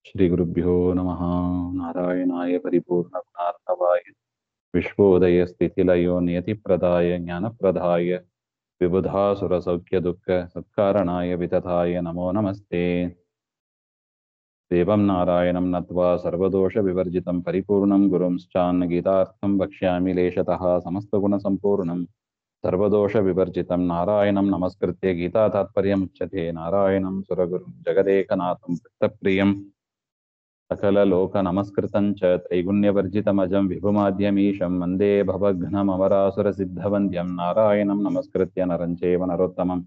श्रीगुरुभ्यो नमः। नारायणाय परिपूर्णगुणार्णवाय विश्वोदयस्थितिलयो नियतिप्रदाय ज्ञानप्रदाय विबुधासुरसौख्यदुःख सत्कारणाय वितताय नमो नमस्ते। देवं नारायणं नत्वा सर्वदोषविवर्जितं परिपूर्णं गुरुंश्चान् गीतार्थं वक्ष्यामि लेशतः समस्तगुणसम्पूर्णं सर्वदोषविवर्जितं नारायणं नमस्कृत्य गीतातात्पर्यमुच्यते। नारायणं सुरगुरुं जगदेकनाथं भक्तप्रियं सकललोकनमस्कृतं च त्रैगुण्यवर्जितमजं विभुमाद्यमीशं वन्दे भवघ्नममरासुरसिद्धवन्द्यं नारायणं नमस्कृत्य नरं चैव नरोत्तमं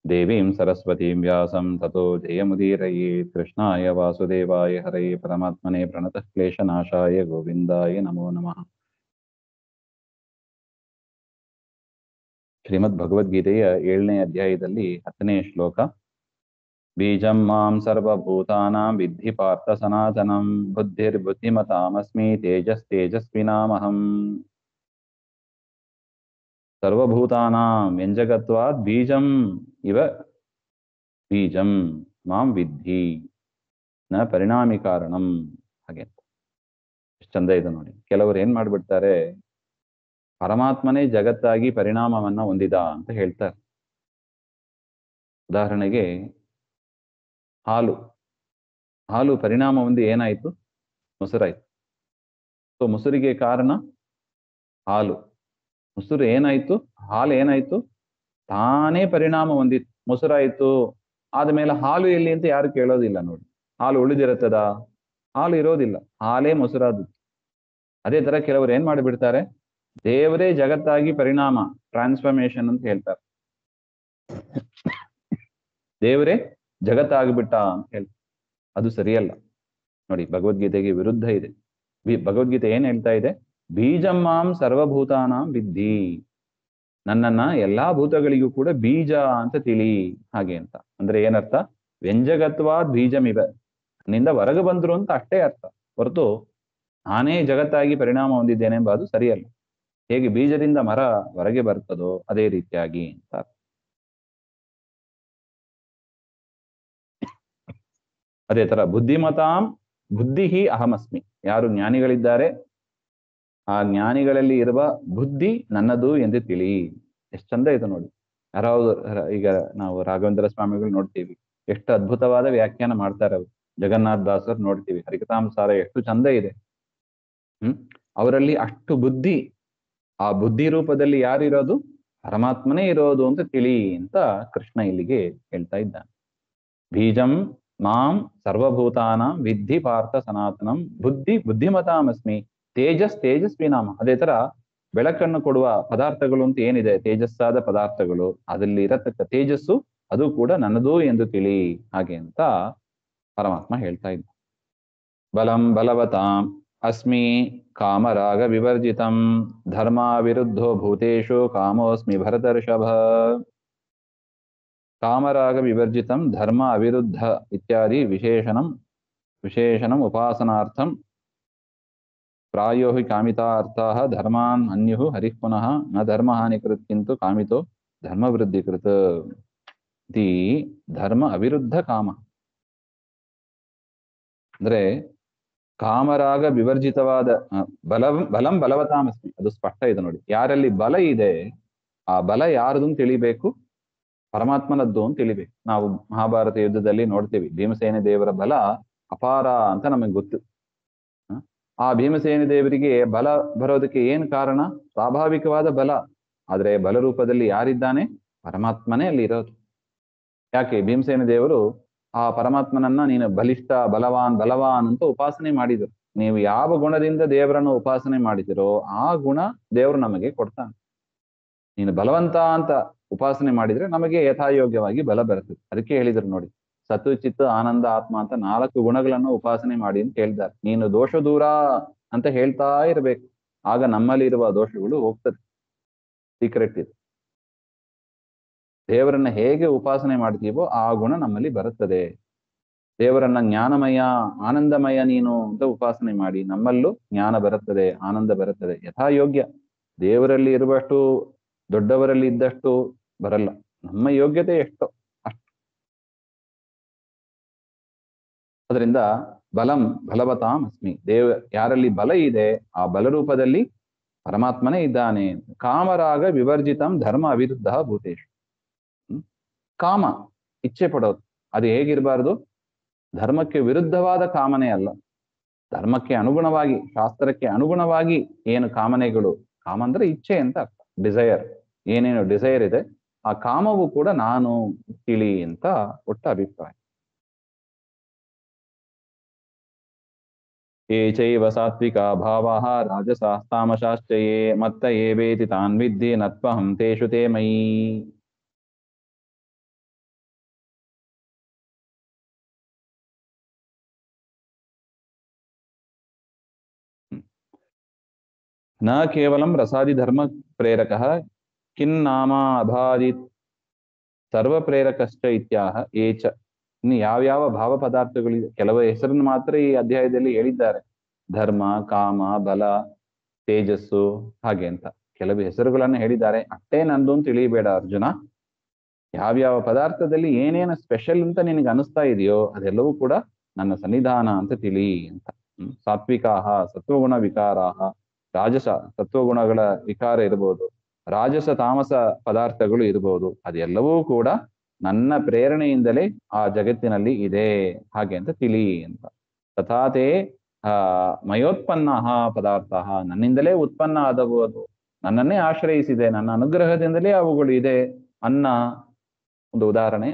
देवीं सरस्वतीं व्यासं ततो जयमुदीरयेत्। कृष्णाय वासुदेवाय हरये परमात्मने प्रणतः क्लेशनाशाय गोविन्दाय नमो नमः। ಶ್ರೀಮದ್ಭಗವದ್ಗೀತೆಯ 7ನೇ ಅಧ್ಯಾಯದಲ್ಲಿ 10ನೇ ಶ್ಲೋಕ. ಬೀಜಂ ಮಾಂ ಸರ್ವಭೂತಾನಾಂ ವಿದ್ಧಿ ಪಾರ್ಥ ಸನಾತನಂ ಬುದ್ಧಿರ್ಬುದ್ಧಿಮತಾಮಸ್ಮಿ ತೇಜಸ್ತೇಜಸ್ವಿನಾಮಹಂ. ಸರ್ವಭೂತಾನಾಂ ವ್ಯಂಜಕತ್ವಾದ್ ಬೀಜಂ ಇವ ಬೀಜಂ ಮಾಂ ವಿದ್ಧಿ ನ ಪರಿಣಾಮಿ ಕಾರಣಂ. ಹಾಗೆ ಎಷ್ಟು ಚಂದ ಇದೆ ನೋಡಿ. ಕೆಲವರು ಏನ್ ಮಾಡ್ಬಿಡ್ತಾರೆ, ಪರಮಾತ್ಮನೇ ಜಗತ್ತಾಗಿ ಪರಿಣಾಮವನ್ನ ಹೊಂದಿದ ಅಂತ ಹೇಳ್ತಾರೆ. ಉದಾಹರಣೆಗೆ ಹಾಲು ಪರಿಣಾಮ ಹೊಂದಿ ಏನಾಯ್ತು? ಮೊಸರಾಯ್ತು. ಸೊ ಮೊಸರಿಗೆ ಕಾರಣ ಹಾಲು. ಮೊಸರು ಏನಾಯ್ತು? ಹಾಲು ಏನಾಯ್ತು? ತಾನೇ ಪರಿಣಾಮ ಹೊಂದಿತ್ತು, ಮೊಸರಾಯ್ತು. ಆದ್ಮೇಲೆ ಹಾಲು ಎಲ್ಲಿ ಅಂತ ಯಾರು ಕೇಳೋದಿಲ್ಲ ನೋಡಿ. ಹಾಲು ಉಳಿದಿರುತ್ತದ? ಹಾಲು ಇರೋದಿಲ್ಲ, ಹಾಲೇ ಮೊಸರಾದ. ಅದೇ ತರ ಕೆಲವರು ಏನ್ ಮಾಡಿಬಿಡ್ತಾರೆ, ದೇವರೇ ಜಗತ್ತಾಗಿ ಪರಿಣಾಮ, ಟ್ರಾನ್ಸ್ಫಾರ್ಮೇಶನ್ ಅಂತ ಹೇಳ್ತಾರೆ. ದೇವರೇ ಜಗತ್ತಾಗ್ಬಿಟ್ಟ ಅಂತ ಹೇಳ್ತಾರೆ. ಅದು ಸರಿಯಲ್ಲ ನೋಡಿ. ಭಗವದ್ಗೀತೆಗೆ ವಿರುದ್ಧ ಇದೆ. ಭಗವದ್ಗೀತೆ ಏನ್ ಹೇಳ್ತಾ ಇದೆ? ಬೀಜಮ್ಮಾಂ ಸರ್ವಭೂತಾನಾಂ ವಿದ್ಧಿ, ನನ್ನನ್ನ ಎಲ್ಲಾ ಭೂತಗಳಿಗೂ ಕೂಡ ಬೀಜ ಅಂತ ತಿಳಿ. ಹಾಗೆ ಅಂತ ಅಂದ್ರೆ ಏನರ್ಥ? ವ್ಯಂಜಕತ್ವಾದ್ ಬೀಜಮಿವ, ನಿಂದ ಹೊರಗೆ ಬಂದ್ರು ಅಂತ ಅಷ್ಟೇ ಅರ್ಥ, ಹೊರತು ನಾನೇ ಜಗತ್ತಾಗಿ ಪರಿಣಾಮ ಹೊಂದಿದ್ದೇನೆ ಎಂಬುದು ಸರಿಯಲ್ಲ. ಹೇಗೆ ಬೀಜದಿಂದ ಮರ ಹೊರಗೆ ಬರ್ತದೋ ಅದೇ ರೀತಿಯಾಗಿ ಅಂತ. ಅದೇ ತರ ಬುದ್ಧಿಮತಾಂ ಬುದ್ಧಿ ಅಹಮಸ್ಮಿ, ಯಾರು ಜ್ಞಾನಿಗಳಿದ್ದಾರೆ ಆ ಜ್ಞಾನಿಗಳಲ್ಲಿ ಇರುವ ಬುದ್ಧಿ ನನ್ನದು ಎಂದು ತಿಳಿ. ಎಷ್ಟು ಚಂದ ಇದೆ ನೋಡಿ. ಯಾರಾவது ಈಗ ನಾವು ರಾಘವೇಂದ್ರ ಸ್ವಾಮಿಗಳು ನೋಡ್ತೀವಿ, ಎಷ್ಟು ಅದ್ಭುತವಾದ ವ್ಯಾಖ್ಯಾನ ಮಾಡ್ತಾರೆ ಅವರು. ಜಗನ್ನಾಥ ದಾಸರು ನೋಡ್ತೀವಿ, ಹರಿಕಥಾಂಸಾರ ಎಷ್ಟು ಚಂದ ಇದೆ. ಅವರಲ್ಲಿ ಅಷ್ಟು ಬುದ್ಧಿ, ಆ ಬುದ್ಧಿ ರೂಪದಲ್ಲಿ ಯಾರಿರೋದು? ಪರಮಾತ್ಮನೇ ಇರೋದು ಅಂತ ತಿಳಿ ಅಂತ ಕೃಷ್ಣ ಇಲ್ಲಿಗೆ ಹೇಳ್ತಾ ಇದ್ದಾನೆ. ಬೀಜಂ ಮಾಂ ಸರ್ವಭೂತಾನಾಂ ವಿದ್ಧಿ ಪಾರ್ಥ ಸನಾತನಂ ಬುದ್ಧಿಮತಾಮಸ್ಮಿ ತೇಜಸ್ವಿನಾಮ. ಅದೇ ತರ ಬೆಳಕನ್ನು ಕೊಡುವ ಪದಾರ್ಥಗಳು ಅಂತ ಏನಿದೆ, ತೇಜಸ್ಸಾದ ಪದಾರ್ಥಗಳು, ಅದಲ್ಲಿ ಇರತಕ್ಕ ತೇಜಸ್ಸು ಅದು ಕೂಡ ನನ್ನದು ಎಂದು ತಿಳಿ. ಹಾಗೆ ಅಂತ ಪರಮಾತ್ಮ ಹೇಳ್ತಾ ಇದ್ದ. ಬಲಂ ಬಲವತಾಂ ಅಸ್ಮಿ ಕಾಮರಾಗ ವಿವರ್ಜಿತಂ ಧರ್ಮ ವಿರುದ್ಧೋ ಭೂತೇಶು ಕಾಮೋಸ್ಮಿ ಭರತರ್ಷಭ. ಕಾಮರಾಗ ವಿವರ್ಜಿತಂ ಧರ್ಮ ಅವಿರುದ್ಧ ಇತ್ಯಾದಿ ವಿಶೇಷಣಂ ಉಪಾಸನಾರ್ಥಂ ಪ್ರಾಯೋ ಹಿ ಕಾಮಿತಾ ಅರ್ಥಾಃ ಧರ್ಮಾನ್ ಅನ್ಯುಃ ಹರಿಃ ಪುನಃ ನ ಧರ್ಮ ಹಾನಿಕೃತ್ ಕಿಂತು ಕಾಮಿತೋ ಧರ್ಮ ವೃದ್ಧಿಕೃತ್. ದಿ ಧರ್ಮ ಅವಿರುದ್ಧ ಕಾಮ ಅಂದ್ರೆ ಕಾಮರಾಗ ವಿವರ್ಜಿತವಾದ ಬಲಂ ಬಲವತಾಮಸ್ಮಿ, ಅದು ಸ್ಪಷ್ಟ ಇದೆ ನೋಡಿ. ಯಾರಲ್ಲಿ ಬಲ ಇದೆ ಆ ಬಲ ಯಾರದು ಅಂತ ತಿಳಿಬೇಕು, ಪರಮಾತ್ಮನದ್ದು ಅಂತ ತಿಳಿಬೇಕು. ನಾವು ಮಹಾಭಾರತ ಯುದ್ಧದಲ್ಲಿ ನೋಡ್ತೀವಿ, ಭೀಮಸೇನ ದೇವರ ಬಲ ಅಪಾರ ಅಂತ ನಮಗೆ ಗೊತ್ತು. ಆ ಭೀಮಸೇನ ದೇವರಿಗೆ ಬಲ ಬರೋದಕ್ಕೆ ಏನ್ ಕಾರಣ? ಸ್ವಾಭಾವಿಕವಾದ ಬಲ. ಆದ್ರೆ ಬಲ ರೂಪದಲ್ಲಿ ಯಾರಿದ್ದಾನೆ? ಪರಮಾತ್ಮನೇ ಅಲ್ಲಿ ಇರೋದು. ಯಾಕೆ ಭೀಮಸೇನ ದೇವರು ಆ ಪರಮಾತ್ಮನನ್ನ ನೀನು ಬಲಿಷ್ಠ ಬಲವಾನ್ ಅಂತ ಉಪಾಸನೆ ಮಾಡಿದರು. ನೀವು ಯಾವ ಗುಣದಿಂದ ದೇವರನ್ನು ಉಪಾಸನೆ ಮಾಡಿದಿರೋ ಆ ಗುಣ ದೇವರು ನಮಗೆ ಕೊಡ್ತಾನೆ. ನೀನು ಬಲವಂತ ಅಂತ ಉಪಾಸನೆ ಮಾಡಿದ್ರೆ ನಮಗೆ ಯಥಾಯೋಗ್ಯವಾಗಿ ಬಲ ಬರ್ತದೆ. ಅದಕ್ಕೆ ಹೇಳಿದ್ರು ನೋಡಿ, ಸತ್ತು ಚಿತ್ತು ಆನಂದ ಆತ್ಮ ಅಂತ 4 ಗುಣಗಳನ್ನು ಉಪಾಸನೆ ಮಾಡಿ ಅಂತ ಹೇಳ್ತಾರೆ. ನೀನು ದೋಷ ದೂರ ಅಂತ ಹೇಳ್ತಾ ಇರ್ಬೇಕು, ಆಗ ನಮ್ಮಲ್ಲಿ ಇರುವ ದೋಷಗಳು ಹೋಗ್ತದೆ. ಸೀಕ್ರೆಟ್ ಇದೆ. ದೇವರನ್ನ ಹೇಗೆ ಉಪಾಸನೆ ಮಾಡ್ತೀವೋ ಆ ಗುಣ ನಮ್ಮಲ್ಲಿ ಬರುತ್ತದೆ. ದೇವರನ್ನ ಜ್ಞಾನಮಯ ಆನಂದಮಯ ನೀನು ಅಂತ ಉಪಾಸನೆ ಮಾಡಿ, ನಮ್ಮಲ್ಲೂ ಜ್ಞಾನ ಬರುತ್ತದೆ, ಆನಂದ ಬರುತ್ತದೆ. ಯಥಾಯೋಗ್ಯ ದೇವರಲ್ಲಿ ಇರುವಷ್ಟು, ದೊಡ್ಡವರಲ್ಲಿ ಇದ್ದಷ್ಟು ಬರಲ್ಲ. ನಮ್ಮ ಯೋಗ್ಯತೆ ಎಷ್ಟೋ ಅಷ್ಟು. ಅದರಿಂದ ಬಲಂ ಬಲವತಾಂ ಅಸ್ಮಿ. ಯಾರಲ್ಲಿ ಬಲ ಇದೆ ಆ ಬಲರೂಪದಲ್ಲಿ ಪರಮಾತ್ಮನೇ ಇದ್ದಾನೆ. ಕಾಮರಾಗ ವಿವರ್ಜಿತಂ ಧರ್ಮ ಅವಿರುದ್ಧ ಭೂತೇಶು. ಕಾಮ ಇಚ್ಛೆ ಪಡೋದು ಅದು ಹೇಗಿರಬಾರ್ದು? ಧರ್ಮಕ್ಕೆ ವಿರುದ್ಧವಾದ ಕಾಮನೆ ಅಲ್ಲ, ಧರ್ಮಕ್ಕೆ ಅನುಗುಣವಾಗಿ, ಶಾಸ್ತ್ರಕ್ಕೆ ಅನುಗುಣವಾಗಿ ಏನು ಕಾಮನೆಗಳು, ಕಾಮ ಅಂದ್ರೆ ಇಚ್ಛೆ ಅಂತ ಅರ್ಥ, ಡಿಸೈರ್, ಏನೇನು ಡಿಸೈರ್ ಇದೆ ಆ ಕಾಮವು ಕೂಡ ನಾನು ತಿಳಿ ಅಂತ ಒಟ್ಟ ಅಭಿಪ್ರಾಯ. ಯೇ ಚೈವ ಸಾತ್ವಿಕಾ ಭಾವಾಃ ರಾಜಸಾಃ ತಾಮಸಾಶ್ಚಯೇ ಮತ್ತ ಏವೇತಿ ತಾನ್ ವಿದ್ಧಿ ನತ್ವಹಂ ತೇಷು ತೇ ಮಯಿ. ನ ಕೇವಲಂ ರಸಾದಿ ಧರ್ಮ ಪ್ರೇರಕಃ ಕಿನ್ನಾಮ ಅಭಾದಿತ್ ಸರ್ವ ಪ್ರೇರಕಶ್ಚ ಇತ್ಯಾಹ ಏಚ. ಇನ್ನು ಯಾವ್ಯಾವ ಭಾವ ಪದಾರ್ಥಗಳಿದೆ ಕೆಲವು ಹೆಸರನ್ನು ಮಾತ್ರ ಈ ಅಧ್ಯಾಯದಲ್ಲಿ ಹೇಳಿದ್ದಾರೆ. ಧರ್ಮ, ಕಾಮ, ಬಲ, ತೇಜಸ್ಸು ಹಾಗೆ ಅಂತ ಕೆಲವು ಹೆಸರುಗಳನ್ನು ಹೇಳಿದ್ದಾರೆ. ಅಷ್ಟೇ ನಂದು ಅಂತ ತಿಳಿಯಬೇಡ ಅರ್ಜುನ. ಯಾವ್ಯಾವ ಪದಾರ್ಥದಲ್ಲಿ ಏನೇನು ಸ್ಪೆಷಲ್ ಅಂತ ನಿನಗೆ ಅನಿಸ್ತಾ ಇದೆಯೋ ಅದೆಲ್ಲವೂ ಕೂಡ ನನ್ನ ಸನ್ನಿಧಾನ ಅಂತ ತಿಳಿ ಅಂತ. ಸಾತ್ವಿಕಾಹ ಸತ್ವಗುಣ ವಿಕಾರಾಹ, ರಾಜಸ ಸತ್ವಗುಣಗಳ ವಿಕಾರ ಇರ್ಬೋದು, ರಾಜಸ ತಾಮಸ ಪದಾರ್ಥಗಳು ಇರ್ಬೋದು, ಅದೆಲ್ಲವೂ ಕೂಡ ನನ್ನ ಪ್ರೇರಣೆಯಿಂದಲೇ ಆ ಜಗತ್ತಿನಲ್ಲಿ ಇದೆ ಹಾಗೆ ಅಂತ ತಿಳಿ ಅಂತ. ತಥಾತೆ ಮಯೋತ್ಪನ್ನ ಪದಾರ್ಥ, ನನ್ನಿಂದಲೇ ಉತ್ಪನ್ನ ಆದವು, ಅದು ನನ್ನನ್ನೇ ಆಶ್ರಯಿಸಿದೆ, ನನ್ನ ಅನುಗ್ರಹದಿಂದಲೇ ಅವುಗಳು ಇದೆ. ಅನ್ನ ಒಂದು ಉದಾಹರಣೆ,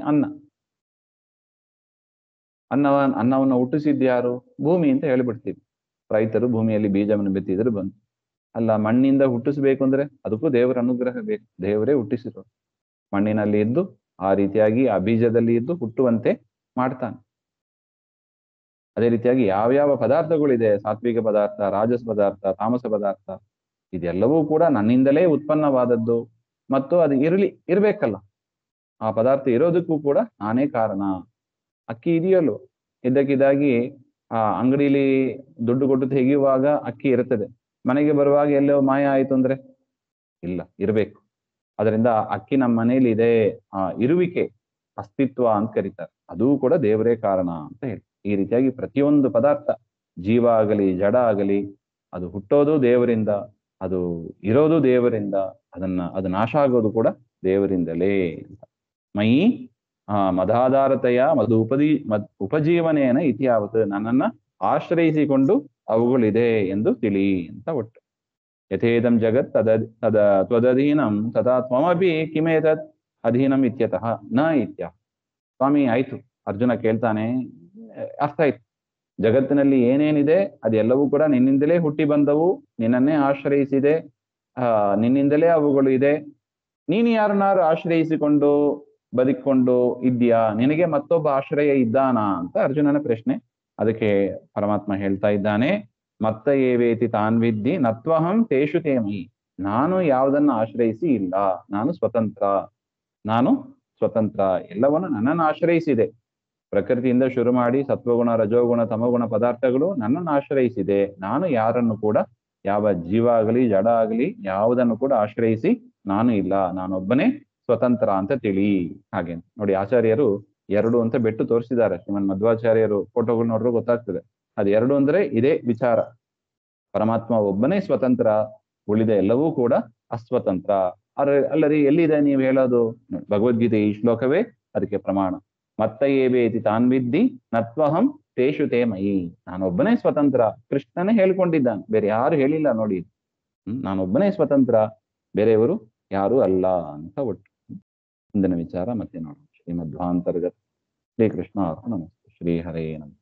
ಅನ್ನವನ್ನು ಹುಟ್ಟಿಸಿದ್ಯಾರು? ಭೂಮಿ ಅಂತ ಹೇಳಿಬಿಡ್ತೀವಿ. ರೈತರು ಭೂಮಿಯಲ್ಲಿ ಬೀಜವನ್ನು ಬಿತ್ತಿದ್ರೆ ಬಂತು. ಅಲ್ಲ, ಮಣ್ಣಿಂದ ಹುಟ್ಟಿಸ್ಬೇಕು ಅಂದ್ರೆ ಅದಕ್ಕೂ ದೇವರ ಅನುಗ್ರಹ ಬೇಕು, ದೇವರೇ ಹುಟ್ಟಿಸಿರೋ ಮಣ್ಣಿನಲ್ಲಿ ಇದ್ದು ಆ ರೀತಿಯಾಗಿ ಆ ಬೀಜದಲ್ಲಿ ಇದ್ದು ಹುಟ್ಟುವಂತೆ ಮಾಡ್ತಾನೆ. ಅದೇ ರೀತಿಯಾಗಿ ಯಾವ್ಯಾವ ಪದಾರ್ಥಗಳಿದೆ, ಸಾತ್ವಿಕ ಪದಾರ್ಥ, ರಾಜಸ ಪದಾರ್ಥ, ತಾಮಸ ಪದಾರ್ಥ, ಇದೆಲ್ಲವೂ ಕೂಡ ನನ್ನಿಂದಲೇ ಉತ್ಪನ್ನವಾದದ್ದು. ಮತ್ತು ಅದು ಇರ್ಬೇಕಲ್ಲ, ಆ ಪದಾರ್ಥ ಇರೋದಕ್ಕೂ ಕೂಡ ನಾನೇ ಕಾರಣ. ಅಕ್ಕಿ ಇದೆಯಲ್ಲೋ, ಇದ್ದಕ್ಕಿದ್ದಾಗಿ ಆ ಅಂಗಡಿಲಿ ದುಡ್ಡು ಕೊಟ್ಟು ತೆಗೆಯುವಾಗ ಅಕ್ಕಿ ಇರ್ತದೆ, ಮನೆಗೆ ಬರುವಾಗ ಎಲ್ಲೋ ಮಾಯ ಆಯ್ತು ಅಂದ್ರೆ ಇಲ್ಲ, ಇರ್ಬೇಕು. ಅದರಿಂದ ಅಕ್ಕಿ ನಮ್ಮ ಮನೇಲಿ ಇದೆ, ಆ ಇರುವಿಕೆ, ಅಸ್ತಿತ್ವ ಅಂತ ಕರೀತಾರೆ, ಅದೂ ಕೂಡ ದೇವರೇ ಕಾರಣ ಅಂತ ಹೇಳಿ. ಈ ರೀತಿಯಾಗಿ ಪ್ರತಿಯೊಂದು ಪದಾರ್ಥ, ಜೀವ ಆಗಲಿ ಜಡ ಆಗಲಿ, ಅದು ಹುಟ್ಟೋದು ದೇವರಿಂದ, ಅದು ಇರೋದು ದೇವರಿಂದ, ಅದು ನಾಶ ಆಗೋದು ಕೂಡ ದೇವರಿಂದಲೇ ಅಂತ. ಮಯಿ ಮದಾಧಾರತೆಯ ಉಪಜೀವನೇನ ಇತಿಯಾವತ್, ನನ್ನನ್ನ ಆಶ್ರಯಿಸಿಕೊಂಡು ಅವುಗಳಿದೆ ಎಂದು ತಿಳಿ ಅಂತ ಒಟ್ಟು. ಯಥೇದಂ ಜಗತ್ ತ್ವದಧೀನಂ ತದಾ ತ್ವಮಪಿ ಕಿಮೇತತ್ ಅಧೀನಂ ಇತ್ಯತಃ ನ ಇತ್ಯ. ಸ್ವಾಮಿ ಆಯ್ತು, ಅರ್ಜುನ ಕೇಳ್ತಾನೆ, ಅರ್ಥ ಆಯ್ತು, ಜಗತ್ತಿನಲ್ಲಿ ಏನೇನಿದೆ ಅದೆಲ್ಲವೂ ಕೂಡ ನಿನ್ನಿಂದಲೇ ಹುಟ್ಟಿ ಬಂದವು, ನಿನ್ನನ್ನೇ ಆಶ್ರಯಿಸಿದೆ, ನಿನ್ನಿಂದಲೇ ಅವುಗಳು ಇದೆ. ನೀನು ಯಾರನ್ನಾರು ಆಶ್ರಯಿಸಿಕೊಂಡು ಬದುಕೊಂಡು ಇದ್ಯಾ? ನಿನಗೆ ಮತ್ತೊಬ್ಬ ಆಶ್ರಯ ಇದ್ದಾನಾ ಅಂತ ಅರ್ಜುನನ ಪ್ರಶ್ನೆ. ಅದಕ್ಕೆ ಪರಮಾತ್ಮ ಹೇಳ್ತಾ ಇದ್ದಾನೆ, ಮತ್ತ ಏವೇತಿ ತಾನ್ ವಿದ್ಧಿ ನತ್ವಹಂ ತೇಷು ತೇಮಿ. ನಾನು ಯಾವುದನ್ನು ಆಶ್ರಯಿಸಿ ಇಲ್ಲ, ನಾನು ಸ್ವತಂತ್ರ, ಎಲ್ಲವನ್ನು ನನ್ನನ್ನು ಆಶ್ರಯಿಸಿದೆ. ಪ್ರಕೃತಿಯಿಂದ ಶುರು ಮಾಡಿ ಸತ್ವಗುಣ, ರಜೋಗುಣ, ತಮಗುಣ ಪದಾರ್ಥಗಳು ನನ್ನನ್ನು ಆಶ್ರಯಿಸಿದೆ. ನಾನು ಯಾರನ್ನು ಕೂಡ, ಯಾವ ಜೀವ ಆಗಲಿ ಜಡ ಆಗಲಿ ಯಾವುದನ್ನು ಕೂಡ ಆಶ್ರಯಿಸಿ ನಾನು ಇಲ್ಲ, ನಾನೊಬ್ಬನೇ ಸ್ವತಂತ್ರ ಅಂತ ತಿಳಿ. ಹಾಗೆ ನೋಡಿ, ಆಚಾರ್ಯರು ಎರಡು ಅಂತ ಬೆಟ್ಟು ತೋರಿಸಿದ್ದಾರೆ. ಶ್ರೀಮನ್ ಮಧ್ವಾಚಾರ್ಯರು ಫೋಟೋಗಳು ನೋಡ್ರು ಗೊತ್ತಾಗ್ತದೆ. ಅದು ಎರಡು ಅಂದ್ರೆ ಇದೇ ವಿಚಾರ, ಪರಮಾತ್ಮ ಒಬ್ಬನೇ ಸ್ವತಂತ್ರ, ಉಳಿದ ಎಲ್ಲವೂ ಕೂಡ ಅಸ್ವತಂತ್ರ. ಅಲ್ಲರಿ ಎಲ್ಲಿದೆ ನೀವು ಹೇಳೋದು? ಭಗವದ್ಗೀತೆ ಈ ಶ್ಲೋಕವೇ ಅದಕ್ಕೆ ಪ್ರಮಾಣ. ಮತ್ತ ಏವೇತಿ ತಾನ್ ವಿದ್ಧಿ ನತ್ವಹಂ ತೇಷು ತೇ ಮಯಿ. ನಾನೊಬ್ಬನೇ ಸ್ವತಂತ್ರ, ಕೃಷ್ಣನೇ ಹೇಳ್ಕೊಂಡಿದ್ದಾನೆ, ಬೇರೆ ಯಾರು ಹೇಳಿಲ್ಲ ನೋಡಿ. ನಾನೊಬ್ಬನೇ ಸ್ವತಂತ್ರ, ಬೇರೆಯವರು ಯಾರು ಅಲ್ಲ ಅಂತ ಒಟ್ಟು. ಮುಂದಿನ ವಿಚಾರ ಮತ್ತೆ ನೋಡೋಣ. ಶ್ರೀಮಧ್ವಾಂತರ್ಗತ. ಶ್ರೀಕೃಷ್ಣ ನಮಸ್ತೆ. ಶ್ರೀ ಹರೇ ನಮಃ.